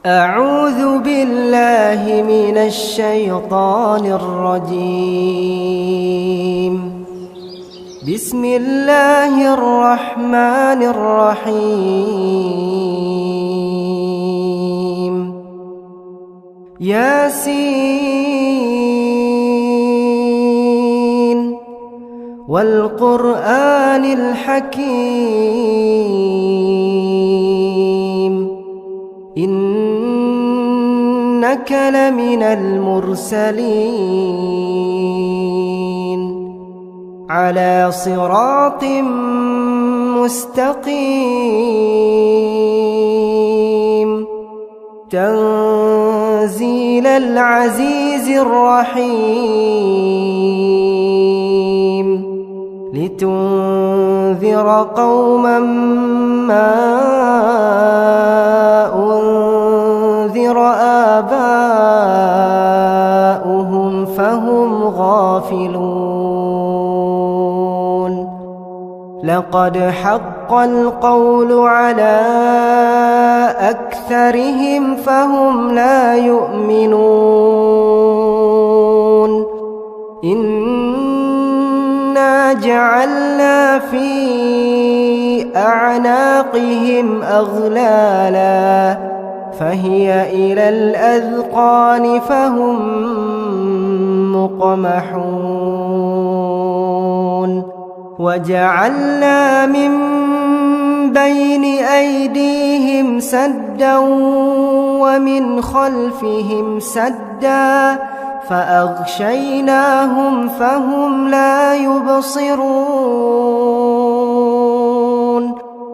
أعوذ بالله من الشيطان الرجيم. بسم الله الرحمن الرحيم. ياسين والقرآن الحكيم إنك لمن المرسلين على صراط مستقيم تنزيل العزيز الرحيم لتنذر قوما ما أنذر آباؤهم فهم غافلون. لقد حق القول على أكثرهم فهم لا يؤمنون. إنا جعلنا في أعناقهم أغلالا فهي إلى الأذقان فهم مقمحون. وجعلنا من بين أيديهم سدا ومن خلفهم سدا فأغشيناهم فهم لا يبصرون.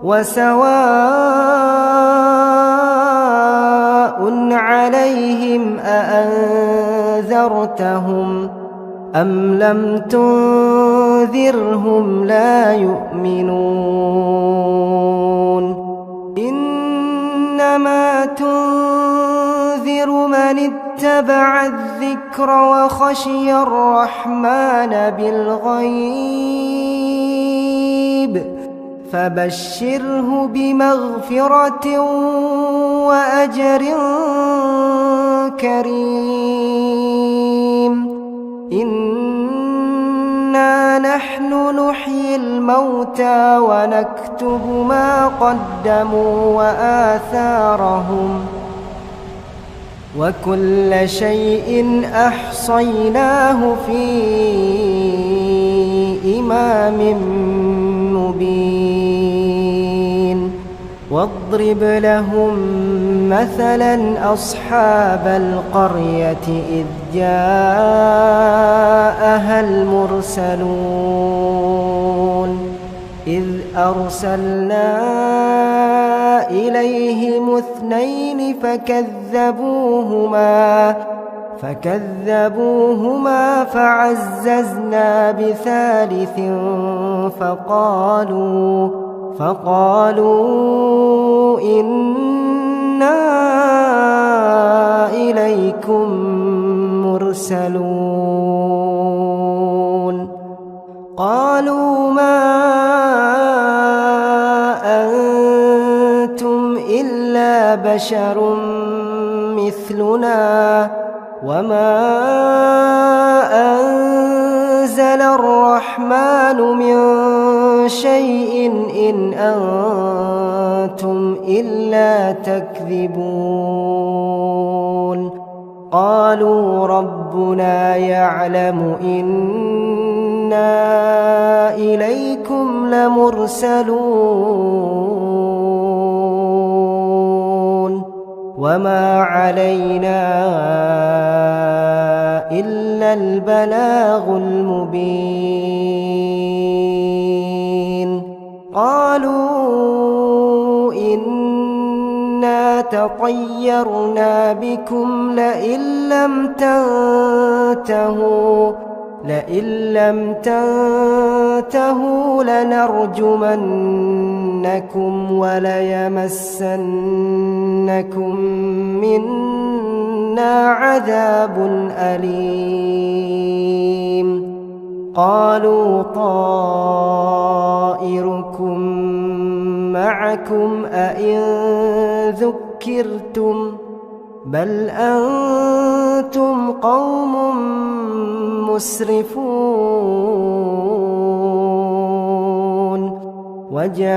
وسواء عليهم أأنذرتهم أم لم تنذرهم لا يؤمنون. إنما تنذر من اتبع الذكر وخشي الرحمن بالغيب فبشره بمغفرة وأجر كريم. إنا نحن نحيي الموتى ونكتب ما قدموا وآثارهم وكل شيء أحصيناه في إمام مبين. واضرب لهم مثلا أصحاب القرية إذ جاءها المرسلون إذ أرسلنا إليهم اثنين فكذبوهما فعززنا بثالث فقالوا إنا إليكم مرسلون. قالوا ما أنتم إلا بشر مثلنا وما أنزل الرحمن من شيء إن أنتم إلا تكذبون. قالوا ربنا يعلم إنا إليكم لمرسلون وما علينا إلا البلاغ المبين. قالوا إنا تطيرنا بكم لئن لم تنتهوا لنرجمنكم وليمسنكم منا عذاب أليم. قالوا طائركم معكم أئن ذكرتم بل أنتم قوم مسرفون وجاء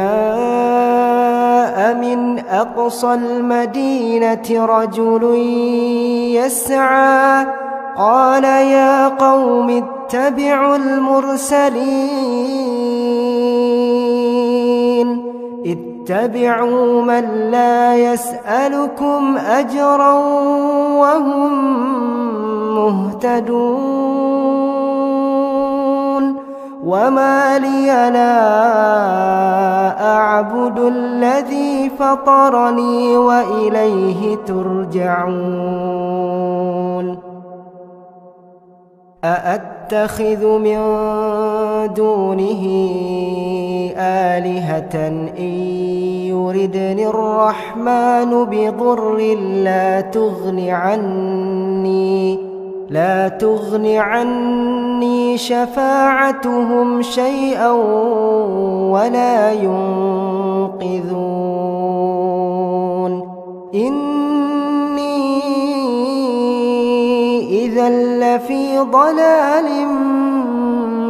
من أقصى المدينة رجل يسعى قال يا قوم اتبعوا المرسلين اتبعوا من لا يسألكم أجرا وهم مهتدون وما لي لا أعبد الذي فطرني وإليه ترجعون أأتخذ من دونه آلهة إن يردني الرحمن بضر لا تغن عني شفاعتهم شيئا ولا ينقذون إني إذا لفي ضلال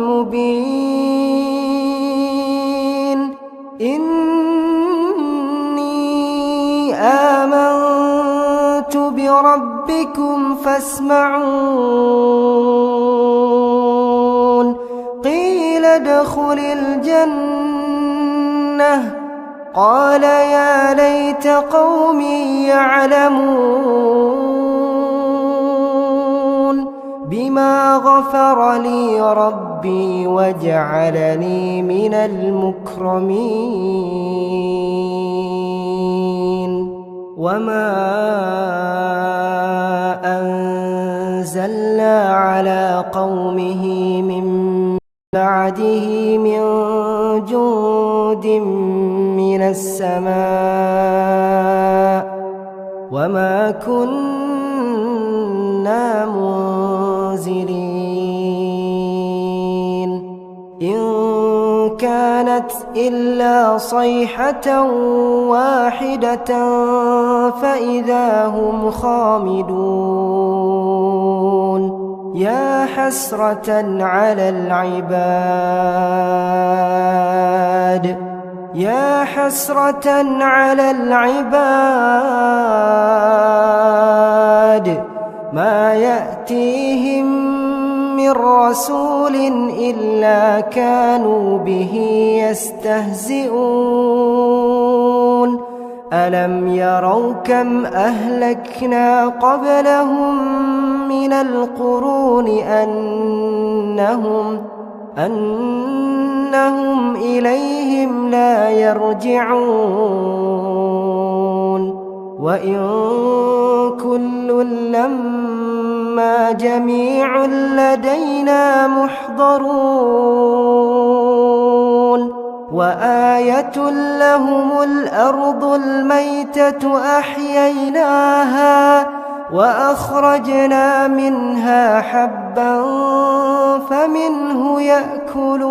مبين إني آمنت بربكم فاسمعون قيل ادخل الجنة قال يا ليت قومي يعلمون بما غفر لي ربي وجعلني من المكرمين وما أنزلنا على قومه من بعده من جند من السماء وما كنا منزلين إن كانت إلا صيحة واحدة فإذا هم خامدون يا حسرة على العباد ما يأتيهم من رسول إلا كانوا به يستهزئون ألم يروا كم أهلكنا قبلهم من القرون أنهم إليهم لا يرجعون وإن كل لما جميع لدينا محضرون وآية لهم الأرض الميتة أحييناها وأخرجنا منها حبا فمنه يأكلون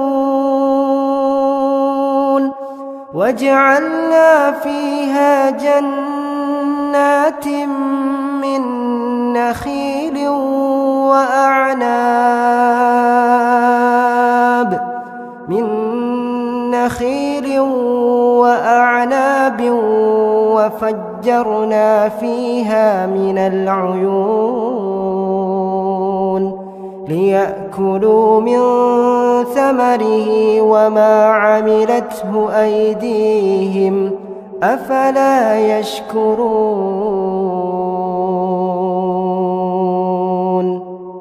وجعلنا فيها جنات من نخيل وأعناب وفجرنا فيها من العيون ليأكلوا من ثمره وما عملته أيديهم أفلا يشكرون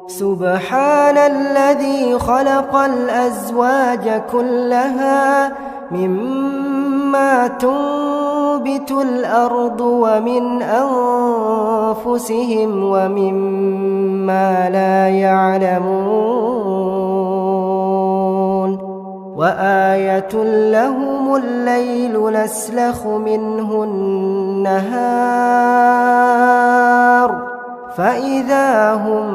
سبحان الذي خلق الأزواج كلها مما تنبت الأرض ومن أنفسهم ومما لا يعلمون وآية لهم الليل نسلخ منه النهار فإذا هم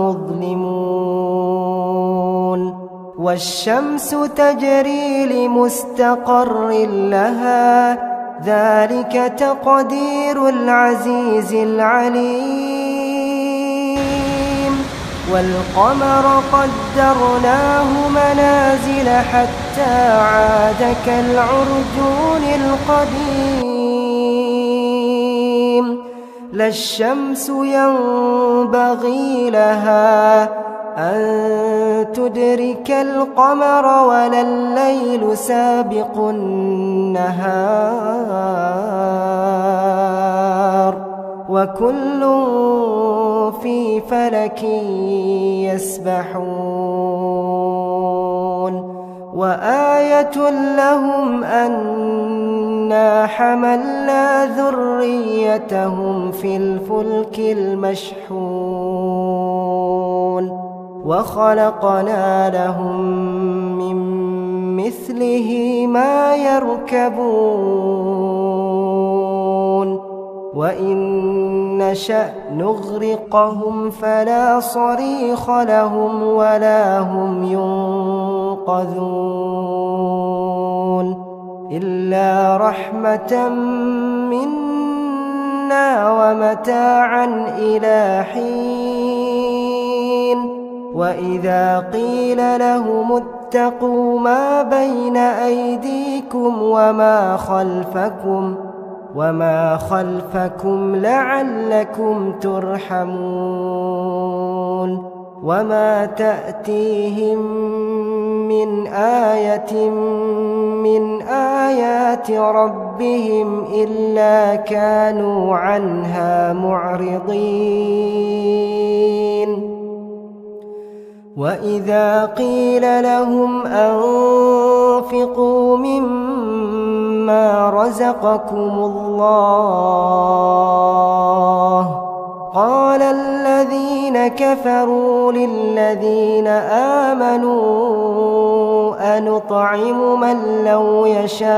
مظلمون والشمس تجري لمستقر لها ذلك تقدير العزيز العليم. والقمر قدرناه منازل حتى عاد كالعرجون القديم. لا الشمس ينبغي لها أن تدرك القمر ولا الليل سابق النهار وكل في فلك يسبحون. وآية لهم أنا حملنا ذريتهم في الفلك المشحون وخلقنا لهم من مثله ما يركبون وإن نشأ نغرقهم فلا صريخ لهم ولا هم ينقذون إلا رحمة منا ومتاعا إلى حين. وإذا قيل لهم اتقوا ما بين أيديكم وما خلفكم لعلكم ترحمون. وما تأتيهم من آية من آيات ربهم إلا كانوا عنها معرضين. وإذا قيل لهم أنفقوا مما رزقكم الله قال الذين كفروا للذين آمنوا أنطعم من لو يشاء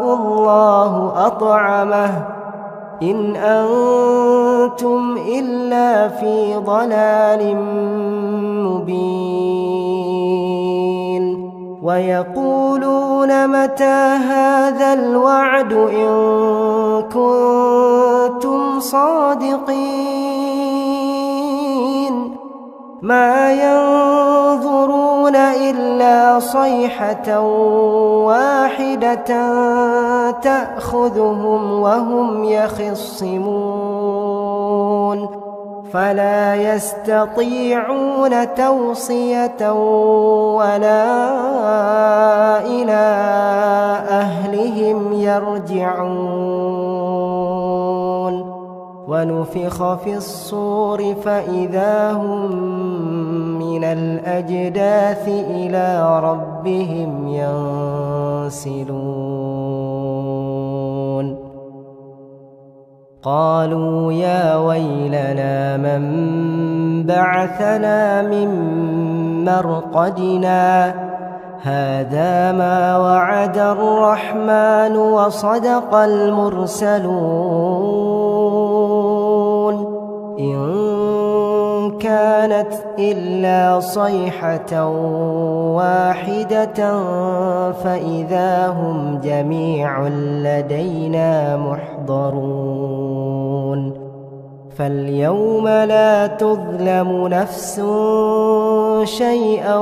الله أطعمه إن أنتم إلا في ضلال مبين. ويقولون متى هذا الوعد إن كنتم صادقين ما ينظرون إلا صيحة واحدة تأخذهم وهم يخصمون فلا يستطيعون توصية ولا إلى أهلهم يرجعون. ونفخ في الصور فإذا هم من الأجداث إلى ربهم ينسلون. قالوا يا ويلنا من بعثنا من مرقدنا هذا ما وعد الرحمن وصدق المرسلون إن كانت إلا صيحة واحدة فإذا هم جميع لدينا محضرون. فاليوم لا تظلم نفس شيئا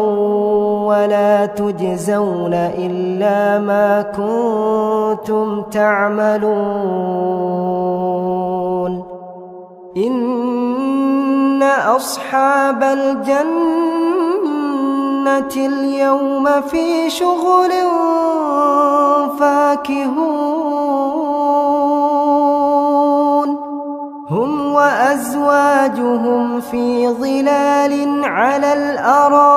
ولا تجزون إلا ما كنتم تعملون. إن أصحاب الجنة اليوم في شغل فاكهون هم وأزواجهم في ظلال على الأرائك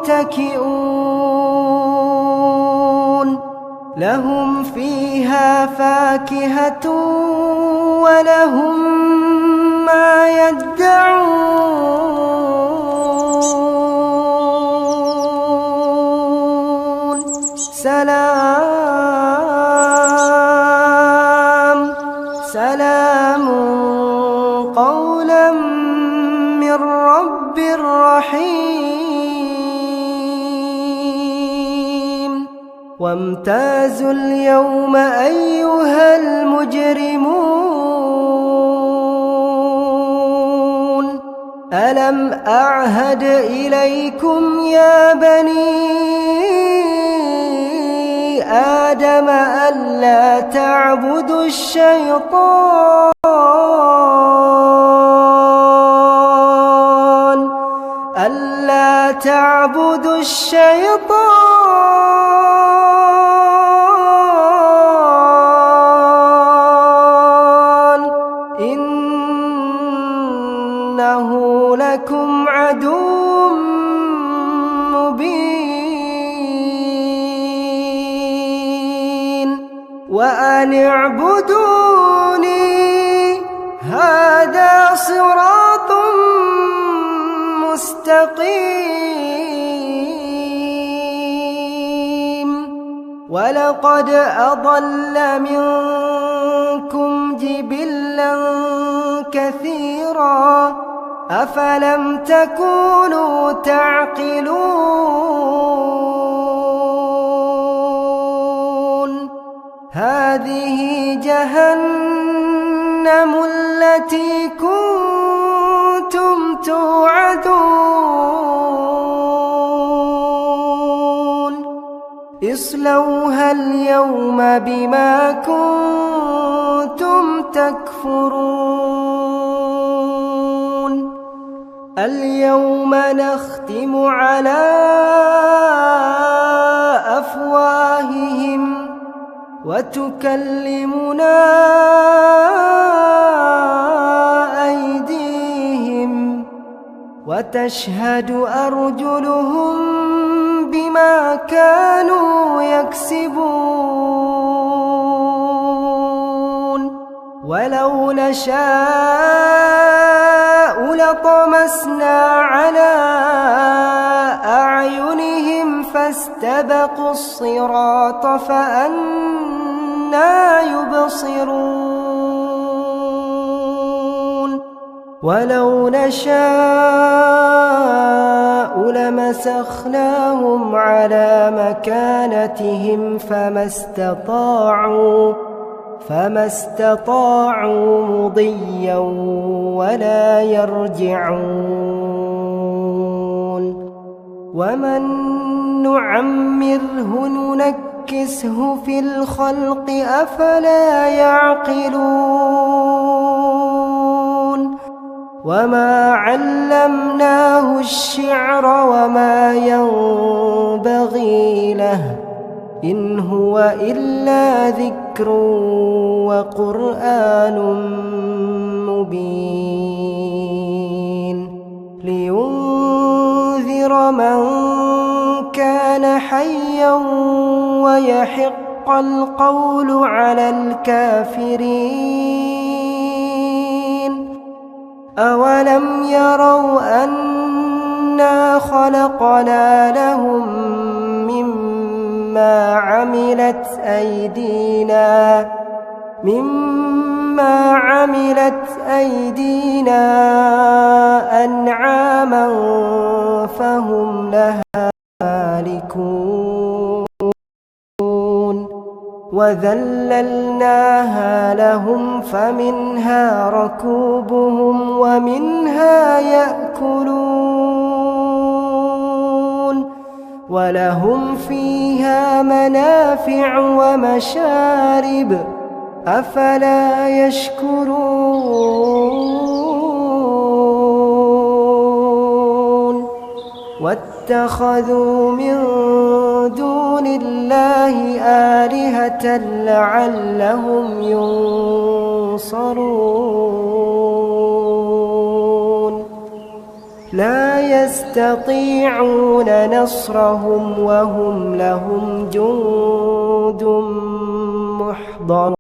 متكئون لهم فيها فاكهة ولهم ما يدعون. سلام قولا من رب رحيم. وامتازوا اليوم أيها المجرمون ألم أعهد إليكم يا بني آدم ألا تعبدوا الشيطان إنه لكم عدو مبين وأن اعبدوني هذا صراط مستقيم ولقد أضل منكم جبلا كثيرا أفلم تكونوا تعقلون هذه جهنم التي كنتم توعدون اصلوها اليوم بما كنتم تكفرون اليوم نختم على أفواههم وتكلمنا أيديهم وتشهد أرجلهم بما كانوا يكسبون ولو نشاء لطمسنا على أعينهم فاستبقوا الصراط فأنى يبصرون ولو نشاء لمسخناهم على مكانتهم فما استطاعوا مضيا ولا يرجعون ومن نعمره ننكسه في الخلق أفلا يعقلون وما علمناه الشعر وما ينبغي له إن هو إلا ذكر وقرآن مبين لينذر من كان حيا ويحق القول على الكافرين أولم يروا أنا خلقنا لهم مما عملت أيدينا أنعاما فهم لها مالكون وذللناها لهم فمنها ركوبهم ومنها يأكلون ولهم فيها منافع ومشارب أفلا يشكرون واتخذوا من دون الله آلهة لعلهم ينصرون لا يستطيعون نصرهم وهم لهم جند محضرون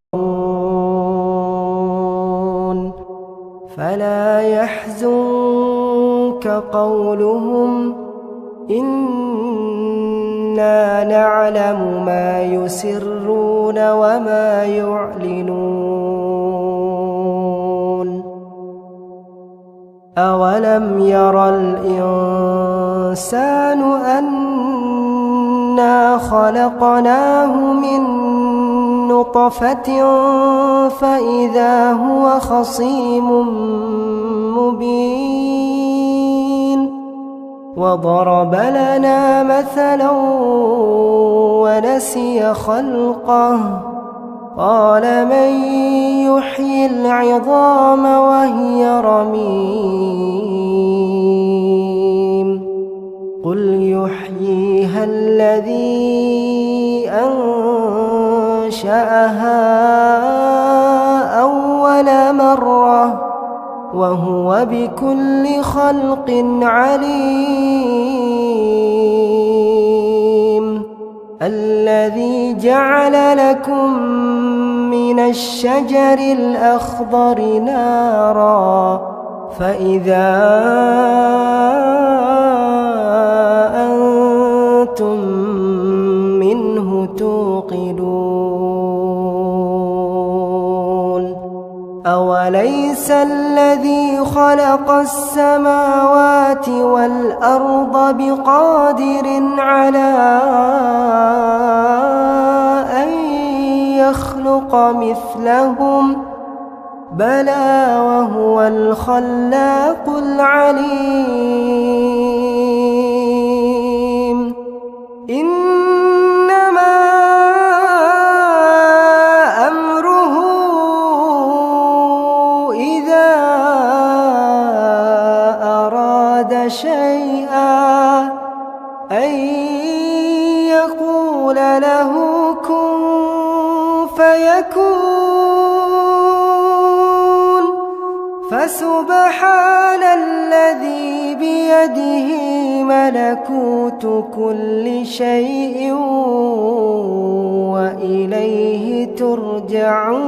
فلا يحزنك قولهم إنا نعلم ما يسرون وما يعلنون أولم ير الإنسان أنا إنا خلقناه من نطفة فإذا هو خصيم مبين وضرب لنا مثلا ونسي خلقه قال من يحيي العظام وهي رميم قل يحييها الذي أنشأها أول مرة وهو بكل خلق عليم الذي جعل لكم من الشجر الأخضر نارا فإذا أنتم منه توقدون أوليس الذي خلق السماوات والأرض بقادر على أن يخلق مثلهم بلى وهو الخلاق العليم إنما أمره إذا أراد شيئا أن يقول له كن فيكون فسبحان الذي بيده ملكوت كل شيء وإليه ترجعون.